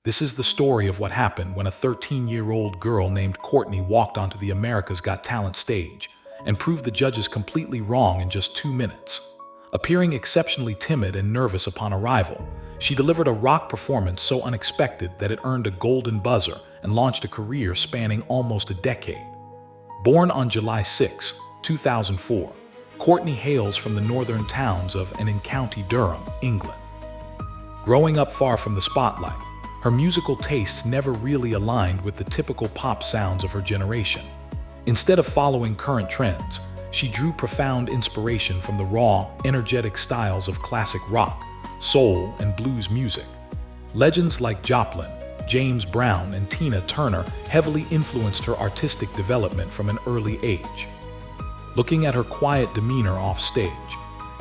This is the story of what happened when a 13-year-old girl named Courtney walked onto the America's Got Talent stage and proved the judges completely wrong in just 2 minutes. Appearing exceptionally timid and nervous upon arrival, she delivered a rock performance so unexpected that it earned a golden buzzer and launched a career spanning almost a decade. Born on July 6, 2004, Courtney hails from the northern towns of and in County Durham, England. Growing up far from the spotlight, her musical tastes never really aligned with the typical pop sounds of her generation. Instead of following current trends, she drew profound inspiration from the raw, energetic styles of classic rock, soul, and blues music. Legends like Joplin, James Brown, and Tina Turner heavily influenced her artistic development from an early age. Looking at her quiet demeanor off stage,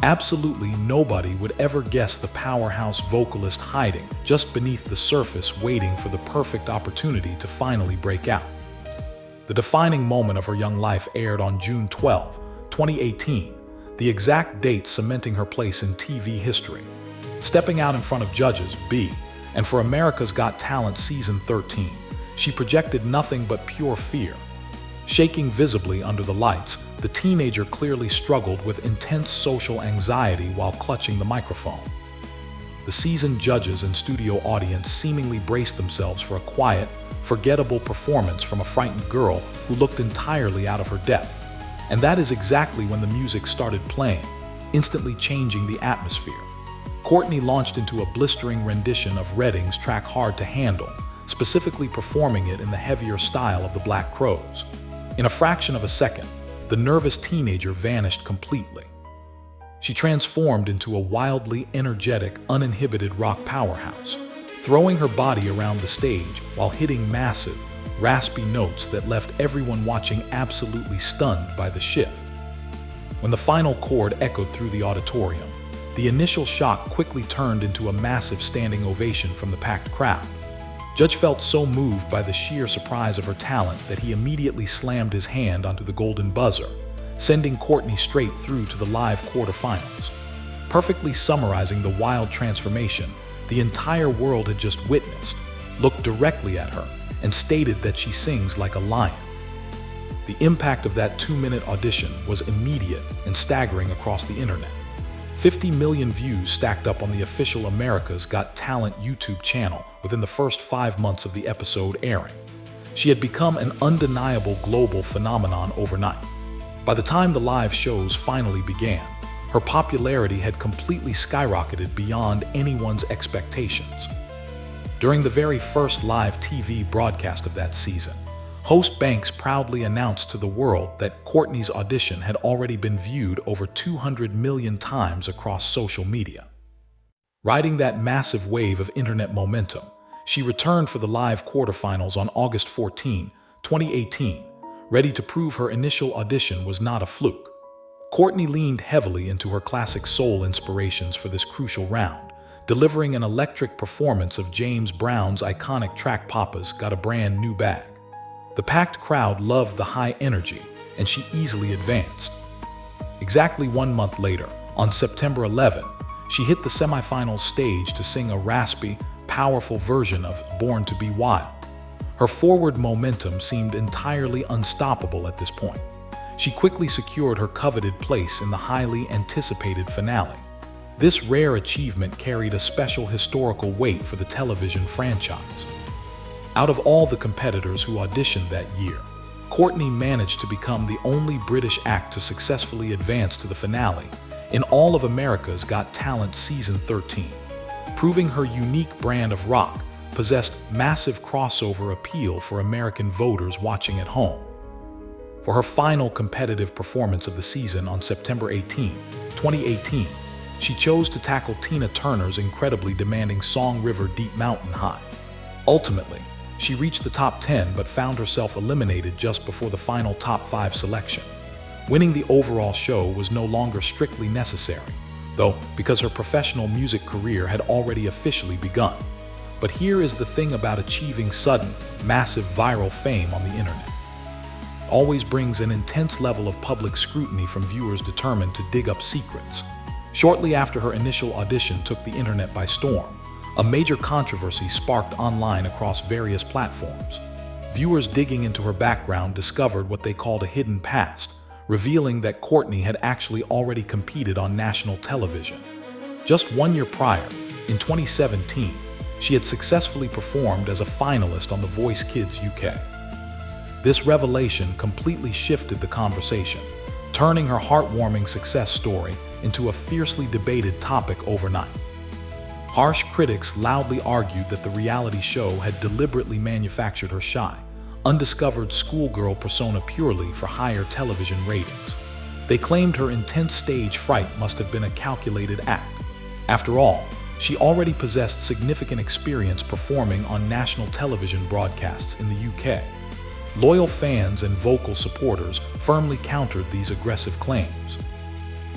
absolutely nobody would ever guess the powerhouse vocalist hiding just beneath the surface, waiting for the perfect opportunity to finally break out. The defining moment of her young life aired on June 12, 2018, the exact date cementing her place in TV history. Stepping out in front of judges B, and for America's Got Talent Season 13, she projected nothing but pure fear. Shaking visibly under the lights, the teenager clearly struggled with intense social anxiety while clutching the microphone. The seasoned judges and studio audience seemingly braced themselves for a quiet, forgettable performance from a frightened girl who looked entirely out of her depth. And that is exactly when the music started playing, instantly changing the atmosphere. Courtney launched into a blistering rendition of Redding's track Hard to Handle, specifically performing it in the heavier style of the Black Crowes. In a fraction of a second, the nervous teenager vanished completely. She transformed into a wildly energetic, uninhibited rock powerhouse, throwing her body around the stage while hitting massive, raspy notes that left everyone watching absolutely stunned by the shift. When the final chord echoed through the auditorium, the initial shock quickly turned into a massive standing ovation from the packed crowd. Judge felt so moved by the sheer surprise of her talent that he immediately slammed his hand onto the golden buzzer, sending Courtney straight through to the live quarterfinals. Perfectly summarizing the wild transformation the entire world had just witnessed, looked directly at her and stated that she sings like a lion. The impact of that 2-minute audition was immediate and staggering across the internet. 50 million views stacked up on the official America's Got Talent YouTube channel within the first 5 months of the episode airing. She had become an undeniable global phenomenon overnight. By the time the live shows finally began, her popularity had completely skyrocketed beyond anyone's expectations. During the very first live TV broadcast of that season, host Banks proudly announced to the world that Courtney's audition had already been viewed over 200 million times across social media. Riding that massive wave of internet momentum, she returned for the live quarterfinals on August 14, 2018, ready to prove her initial audition was not a fluke. Courtney leaned heavily into her classic soul inspirations for this crucial round, delivering an electric performance of James Brown's iconic track Papa's Got a Brand New Bag. The packed crowd loved the high energy, and she easily advanced. Exactly 1 month later, on September 11, she hit the semifinals stage to sing a raspy, powerful version of Born to Be Wild. Her forward momentum seemed entirely unstoppable at this point. She quickly secured her coveted place in the highly anticipated finale. This rare achievement carried a special historical weight for the television franchise. Out of all the competitors who auditioned that year, Courtney managed to become the only British act to successfully advance to the finale in all of America's Got Talent Season 13, proving her unique brand of rock possessed massive crossover appeal for American voters watching at home. For her final competitive performance of the season on September 18, 2018, she chose to tackle Tina Turner's incredibly demanding song River Deep Mountain High. Ultimately, she reached the top 10 but found herself eliminated just before the final top 5 selection. Winning the overall show was no longer strictly necessary, though, because her professional music career had already officially begun. But here is the thing about achieving sudden, massive viral fame on the internet. It always brings an intense level of public scrutiny from viewers determined to dig up secrets. Shortly after her initial audition took the internet by storm, a major controversy sparked online across various platforms. Viewers digging into her background discovered what they called a hidden past, revealing that Courtney had actually already competed on national television. Just 1 year prior, in 2017, she had successfully performed as a finalist on The Voice Kids UK. This revelation completely shifted the conversation, turning her heartwarming success story into a fiercely debated topic overnight. Harsh critics loudly argued that the reality show had deliberately manufactured her shy, undiscovered schoolgirl persona purely for higher television ratings. They claimed her intense stage fright must have been a calculated act. After all, she already possessed significant experience performing on national television broadcasts in the UK. Loyal fans and vocal supporters firmly countered these aggressive claims.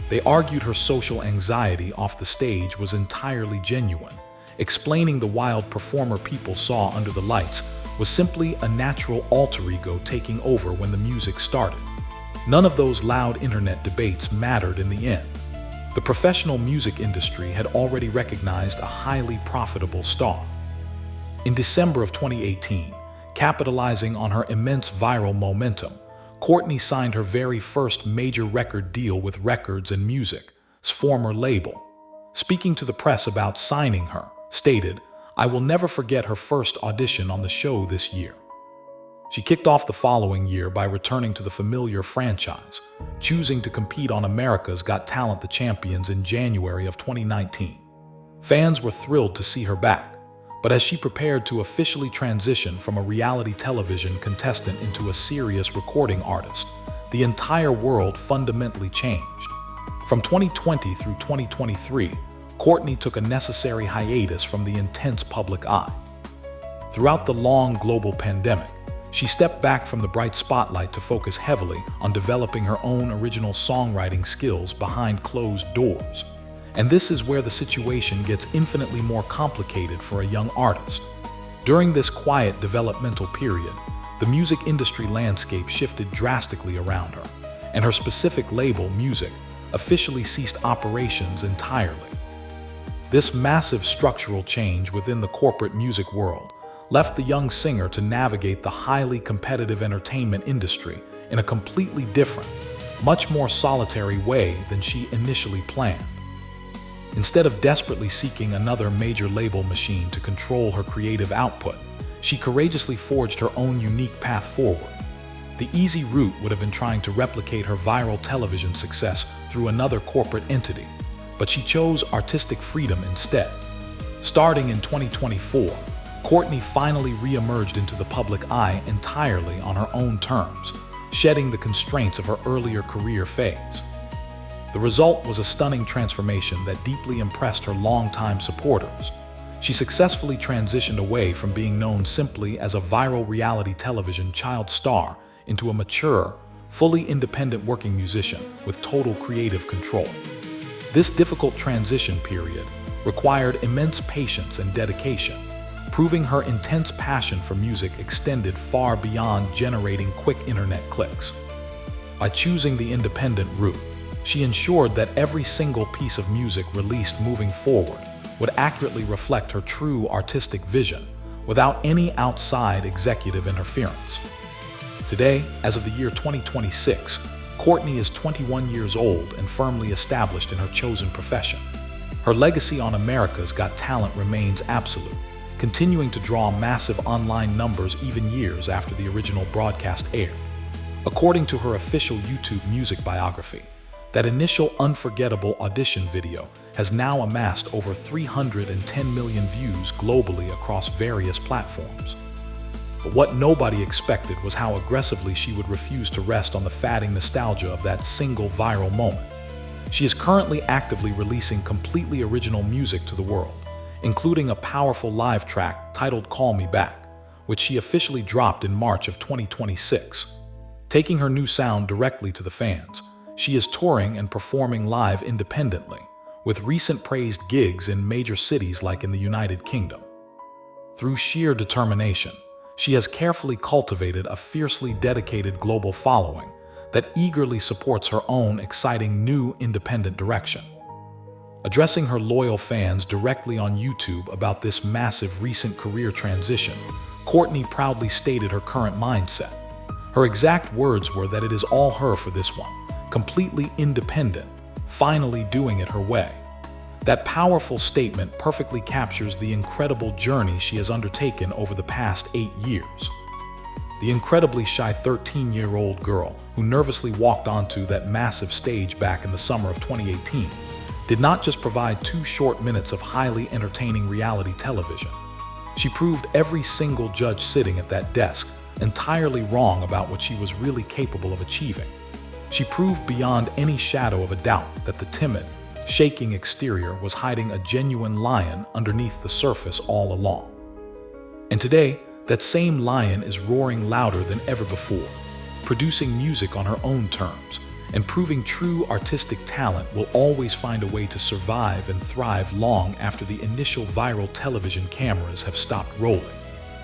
They argued her social anxiety off the stage was entirely genuine, explaining the wild performer people saw under the lights was simply a natural alter ego taking over when the music started. None of those loud internet debates mattered in the end. The professional music industry had already recognized a highly profitable star. In December of 2018, capitalizing on her immense viral momentum, Courtney signed her very first major record deal with Records and Music's former label. Speaking to the press about signing her, stated, "I will never forget her first audition on the show this year." She kicked off the following year by returning to the familiar franchise, choosing to compete on America's Got Talent The Champions in January of 2019. Fans were thrilled to see her back, but as she prepared to officially transition from a reality television contestant into a serious recording artist, the entire world fundamentally changed. From 2020 through 2023, Courtney took a necessary hiatus from the intense public eye. Throughout the long global pandemic, she stepped back from the bright spotlight to focus heavily on developing her own original songwriting skills behind closed doors. And this is where the situation gets infinitely more complicated for a young artist. During this quiet developmental period, the music industry landscape shifted drastically around her, and her specific label, Music, officially ceased operations entirely. This massive structural change within the corporate music world left the young singer to navigate the highly competitive entertainment industry in a completely different, much more solitary way than she initially planned. Instead of desperately seeking another major label machine to control her creative output, she courageously forged her own unique path forward. The easy route would have been trying to replicate her viral television success through another corporate entity, but she chose artistic freedom instead. Starting in 2024, Courtney finally re-emerged into the public eye entirely on her own terms, shedding the constraints of her earlier career phase. The result was a stunning transformation that deeply impressed her longtime supporters. She successfully transitioned away from being known simply as a viral reality television child star into a mature, fully independent working musician with total creative control. This difficult transition period required immense patience and dedication, proving her intense passion for music extended far beyond generating quick internet clicks. By choosing the independent route, she ensured that every single piece of music released moving forward would accurately reflect her true artistic vision without any outside executive interference. Today, as of the year 2026, Courtney is 21 years old and firmly established in her chosen profession. Her legacy on America's Got Talent remains absolute, continuing to draw massive online numbers even years after the original broadcast aired. According to her official YouTube music biography, that initial unforgettable audition video has now amassed over 310 million views globally across various platforms. But what nobody expected was how aggressively she would refuse to rest on the fading nostalgia of that single viral moment. She is currently actively releasing completely original music to the world, including a powerful live track titled Call Me Back, which she officially dropped in March of 2026. Taking her new sound directly to the fans, she is touring and performing live independently, with recent praised gigs in major cities like in the United Kingdom. Through sheer determination, she has carefully cultivated a fiercely dedicated global following that eagerly supports her own exciting new independent direction. Addressing her loyal fans directly on YouTube about this massive recent career transition, Courtney proudly stated her current mindset. Her exact words were that it is all her for this one, completely independent, finally doing it her way. That powerful statement perfectly captures the incredible journey she has undertaken over the past 8 years. The incredibly shy 13-year-old girl who nervously walked onto that massive stage back in the summer of 2018 did not just provide 2 short minutes of highly entertaining reality television. She proved every single judge sitting at that desk entirely wrong about what she was really capable of achieving. She proved beyond any shadow of a doubt that the timid, shaking exterior was hiding a genuine lion underneath the surface all along. And today, that same lion is roaring louder than ever before, producing music on her own terms, and proving true artistic talent will always find a way to survive and thrive long after the initial viral television cameras have stopped rolling.